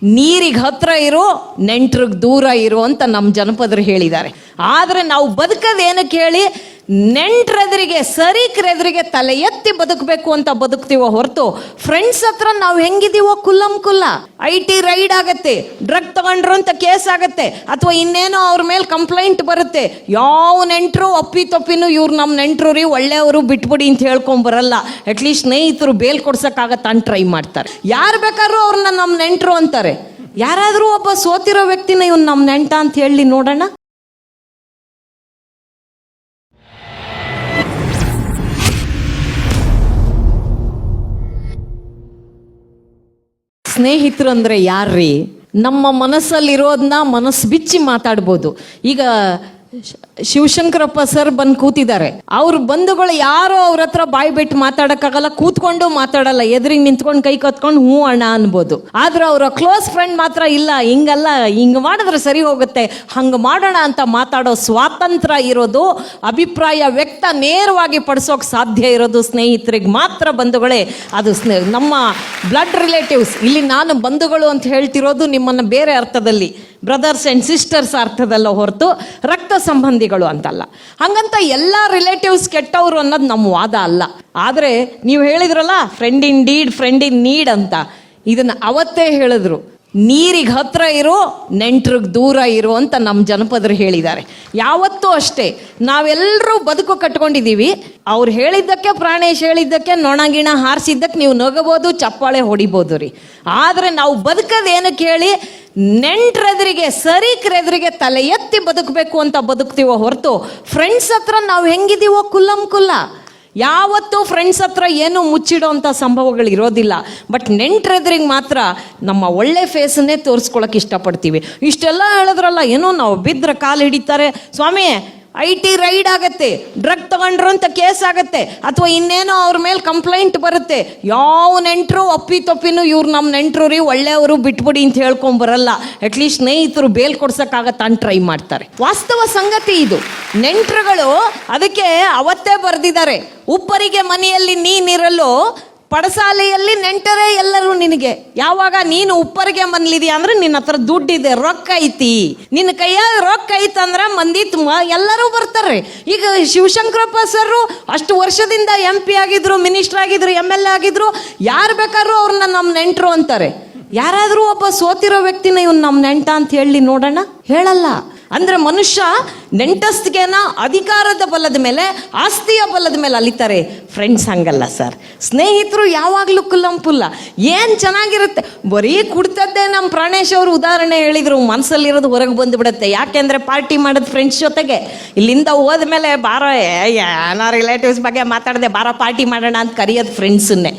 ನೀರಿಗೆ ಹತ್ರ ಇರೋ ನೆಂಟ್ರಿಗೆ ದೂರ ಇರೋ ಅಂತ ನಮ್ಮ ಜನಪದರು ಹೇಳಿದ್ದಾರೆ. ಆದರೆ ನಾವು ಬದುಕೋದೇನಕ್ಕೆ ಹೇಳಿ, ನೆಂಟ್ರೆದ್ರಿಗೆ ಸರೀಕ್ರೆದ್ರಿಗೆ ತಲೆ ಎತ್ತಿ ಬದುಕಬೇಕು ಅಂತ ಬದುಕ್ತೀವೋ ಹೊರತು ಫ್ರೆಂಡ್ಸ್ ಹತ್ರ ನಾವು ಹೆಂಗಿದೀವೋ ಕುಲ್ಲಂ ಕುಲ್ಲ. IT ರೈಡ್ ಆಗತ್ತೆ, ಡ್ರಗ್ ತಗೊಂಡ್ರು ಅಂತ ಕೇಸ್ ಆಗತ್ತೆ, ಅಥವಾ ಇನ್ನೇನೋ ಅವ್ರ ಮೇಲೆ ಕಂಪ್ಲೇಂಟ್ ಬರುತ್ತೆ. ಯಾವ ನೆಂಟರು ಅಪ್ಪಿ ತಪ್ಪಿನೂ ಇವ್ರು ನಮ್ಮ ನೆಂಟರು ರೀ, ಒಳ್ಳೆಯವರು, ಬಿಟ್ಬಿಡಿ ಅಂತ ಹೇಳ್ಕೊಂಡ್ ಬರಲ್ಲ. ಅಟ್ಲೀಸ್ಟ್ ಸ್ನೇಹಿತರು ಬೇಲ್ ಕೊಡ್ಸಕ್ಕಾಗತ್ತ ಅಂತ ಟ್ರೈ ಮಾಡ್ತಾರೆ. ಯಾರು ಬೇಕಾದ್ರೂ ಅವ್ರನ್ನ ನಮ್ಮ ನೆಂಟರು ಅಂತಾರೆ. ಯಾರಾದರೂ ಒಬ್ಬ ಸೋತಿರೋ ವ್ಯಕ್ತಿನ ಇವ್ನು ನಮ್ಮ ನೆಂಟ ಅಂತ ಹೇಳಿ ನೋಡೋಣ. ಸ್ನೇಹಿತರು ಅಂದರೆ ಯಾರ್ರೀ? ನಮ್ಮ ಮನಸ್ಸಲ್ಲಿರೋದನ್ನ ಮನಸ್ಸು ಬಿಚ್ಚಿ ಮಾತಾಡ್ಬೋದು. ಈಗ ಶಿವಶಂಕರಪ್ಪ ಸರ್ ಬಂದು ಕೂತಿದ್ದಾರೆ. ಅವ್ರ ಬಂಧುಗಳು ಯಾರೋ ಅವ್ರ ಹತ್ರ ಬಾಯಿ ಬಿಟ್ಟು ಮಾತಾಡಕ್ಕಾಗಲ್ಲ, ಕೂತ್ಕೊಂಡು ಮಾತಾಡಲ್ಲ, ಎದುರಿಗೆ ನಿಂತ್ಕೊಂಡು ಕೈ ಕತ್ಕೊಂಡು ಹ್ಞೂ ಅಣ್ಣ ಅನ್ಬೋದು. ಆದ್ರೆ ಅವರ ಕ್ಲೋಸ್ ಫ್ರೆಂಡ್ ಮಾತ್ರ ಇಲ್ಲ, ಹಿಂಗಲ್ಲ, ಹಿಂಗೆ ಮಾಡಿದ್ರೆ ಸರಿ ಹೋಗುತ್ತೆ, ಹಂಗೆ ಮಾಡೋಣ ಅಂತ ಮಾತಾಡೋ ಸ್ವಾತಂತ್ರ್ಯ ಇರೋದು, ಅಭಿಪ್ರಾಯ ವ್ಯಕ್ತ ನೇರವಾಗಿ ಪಡಿಸೋಕೆ ಸಾಧ್ಯ ಇರೋದು ಸ್ನೇಹಿತರಿಗೆ ಮಾತ್ರ ಬಂಧುಗಳೇ. ಅದು ನಮ್ಮ ಬ್ಲಡ್ ರಿಲೇಟಿವ್ಸ್. ಇಲ್ಲಿ ನಾನು ಬಂಧುಗಳು ಅಂತ ಹೇಳ್ತಿರೋದು ನಿಮ್ಮನ್ನು ಬೇರೆ ಅರ್ಥದಲ್ಲಿ, ಬ್ರದರ್ಸ್ ಆ್ಯಂಡ್ ಸಿಸ್ಟರ್ಸ್ ಅರ್ಥದಲ್ಲ ಹೊರತು ರಕ್ತ ಸಂಬಂಧಿಗಳು ಅಂತಲ್ಲ. ಹಂಗಂತ ಎಲ್ಲ ರಿಲೇಟಿವ್ಸ್ ಕೆಟ್ಟವರು ಅನ್ನೋದು ನಮ್ಮ ವಾದ ಅಲ್ಲ. ಆದರೆ ನೀವು ಹೇಳಿದ್ರಲ್ಲ friend in deed friend in need ಅಂತ, ಇದನ್ನು ಅವತ್ತೇ ಹೇಳಿದ್ರು. ನೀರಿಗೆ ಹತ್ರ ಇರೋ ನೆಂಟ್ರಿಗೆ ದೂರ ಇರೋ ಅಂತ ನಮ್ಮ ಜನಪದರು ಹೇಳಿದ್ದಾರೆ. ಯಾವತ್ತೂ ಅಷ್ಟೇ, ನಾವೆಲ್ಲರೂ ಬದುಕು ಕಟ್ಕೊಂಡಿದ್ದೀವಿ. ಅವ್ರು ಹೇಳಿದ್ದಕ್ಕೆ, ಪ್ರಾಣೇಶ್ ಹೇಳಿದ್ದಕ್ಕೆ, ನೊಣಗಿಣ ಹಾರಿಸಿದ್ದಕ್ಕೆ ನೀವು ನಗಬೋದು, ಚಪ್ಪಾಳೆ ಹೊಡಿಬೋದು ರೀ. ಆದರೆ ನಾವು ಬದುಕೋದೇನಕ್ಕೆ ಹೇಳಿ, ನೆಂಟ್ರೆದ್ರಿಗೆ ಸರೀಕ್ರೆದ್ರಿಗೆ ತಲೆ ಎತ್ತಿ ಬದುಕಬೇಕು ಅಂತ ಬದುಕ್ತೀವೋ ಹೊರತು ಫ್ರೆಂಡ್ಸ್ ಹತ್ರ ನಾವು ಹೆಂಗಿದೀವೋ ಕುಲ್ಲಂ ಕುಲ್ಲ. ಯಾವತ್ತೂ ಫ್ರೆಂಡ್ಸ್ ಹತ್ರ ಏನೂ ಮುಚ್ಚಿಡೋ ಅಂಥ ಸಂಭವಗಳು ಇರೋದಿಲ್ಲ. ಬಟ್ ನೆಂಟ್ರೆದ್ರಿಗೆ ಮಾತ್ರ ನಮ್ಮ ಒಳ್ಳೆ ಫೇಸನ್ನೇ ತೋರಿಸ್ಕೊಳಕ್ಕೆ ಇಷ್ಟಪಡ್ತೀವಿ. ಇಷ್ಟೆಲ್ಲ ಹೇಳಿದ್ರಲ್ಲ, ಏನೋ ನಾವು ಬಿದ್ದರೆ ಕಾಲು ಹಿಡಿತಾರೆ ಸ್ವಾಮಿ, IT ರೈಡ್ ಆಗತ್ತೆ, ಡ್ರಗ್ ತಗೊಂಡ್ರು ಅಂತ ಕೇಸ್ ಆಗತ್ತೆ, ಅಥವಾ ಇನ್ನೇನೋ ಅವ್ರ ಮೇಲೆ ಕಂಪ್ಲೇಂಟ್ ಬರುತ್ತೆ. ಯಾವ ನೆಂಟರು ಅಪ್ಪಿ ತಪ್ಪಿನೂ ಇವ್ರು ನಮ್ಮ ನೆಂಟರು ರೀ, ಒಳ್ಳೆಯವರು, ಬಿಟ್ಬಿಡಿ ಅಂತ ಹೇಳ್ಕೊಂಡ್ ಬರಲ್ಲ. ಅಟ್ಲೀಸ್ಟ್ ಸ್ನೇಹಿತರು ಬೇಲ್ ಕೊಡ್ಸಕ್ಕಾಗತ್ತ ಅಂತ ಟ್ರೈ ಮಾಡ್ತಾರೆ. ವಾಸ್ತವ ಸಂಗತಿ ಇದು. ನೆಂಟರುಗಳು ಅದಕ್ಕೆ ಅವತ್ತೇ ಬರೆದಿದ್ದಾರೆ, ಉಪ್ಪರಿಗೆ ಮನೆಯಲ್ಲಿ ನೀನಿರಲು ಪಡಸಾಲೆಯಲ್ಲಿ ನೆಂಟರೇ ಎಲ್ಲರೂ ನಿನಗೆ. ಯಾವಾಗ ನೀನು ಉಪ್ಪರಿಗೆ ಮನ್ಲಿದೀಯ ಅಂದ್ರೆ ನಿನ್ನ ಹತ್ರ ದುಡ್ಡಿದೆ, ರೊಕ್ಕ ಐತಿ, ನಿನ್ನ ಕೈಯಾಗ ರೊಕ್ಕ ಐತಂದ್ರೆ ಮಂದಿ ಎಲ್ಲರೂ ಬರ್ತಾರೆ. ಈಗ ಶಿವಶಂಕರಪ್ಪ ಸರ್ ಅಷ್ಟು ವರ್ಷದಿಂದ MP ಆಗಿದ್ರು, ಮಿನಿಸ್ಟರ್ ಆಗಿದ್ರು, MLA ಆಗಿದ್ರು, ಯಾರು ಬೇಕಾದ್ರೂ ಅವ್ರನ್ನ ನಮ್ಮ ನೆಂಟರು ಅಂತಾರೆ. ಯಾರಾದರೂ ಒಬ್ಬ ಸೋತಿರೋ ವ್ಯಕ್ತಿನ ಇವ್ನು ನಮ್ಮ ನೆಂಟ ಅಂತ ಹೇಳಿ ನೋಡೋಣ? ಹೇಳಲ್ಲ. ಅಂದ್ರೆ ಮನುಷ್ಯ ನೆಂಟಸ್ತಿಗೆನ ಅಧಿಕಾರದ ಬಲದ ಮೇಲೆ, ಆಸ್ತಿಯ ಬಲದ ಮೇಲೆ ಅಲಿತಾರೆ. ಫ್ರೆಂಡ್ಸ್ ಹಂಗಲ್ಲ ಸರ್. ಸ್ನೇಹಿತರು ಯಾವಾಗಲೂ ಕುಲ್ಲಂಪುಲ್ಲ. ಏನು ಚೆನ್ನಾಗಿರುತ್ತೆ, ಬರೀ ಕುಡ್ತದ್ದೇ. ನಮ್ಮ ಪ್ರಾಣೇಶ್ ಅವರು ಉದಾಹರಣೆ ಹೇಳಿದರು, ಮನಸ್ಸಲ್ಲಿರೋದು ಹೊರಗೆ ಬಂದುಬಿಡುತ್ತೆ. ಯಾಕೆಂದರೆ ಪಾರ್ಟಿ ಮಾಡೋದು ಫ್ರೆಂಡ್ಸ್ ಜೊತೆಗೆ. ಇಲ್ಲಿಂದ ಹೋದ್ಮೇಲೆ ಬಾರೋ ಏನೋ ರಿಲೇಟಿವ್ಸ್ ಬಗ್ಗೆ ಮಾತಾಡದೆ, ಬಾರೋ ಪಾರ್ಟಿ ಮಾಡೋಣ ಅಂತ ಕರೆಯೋದು ಫ್ರೆಂಡ್ಸನ್ನೇ.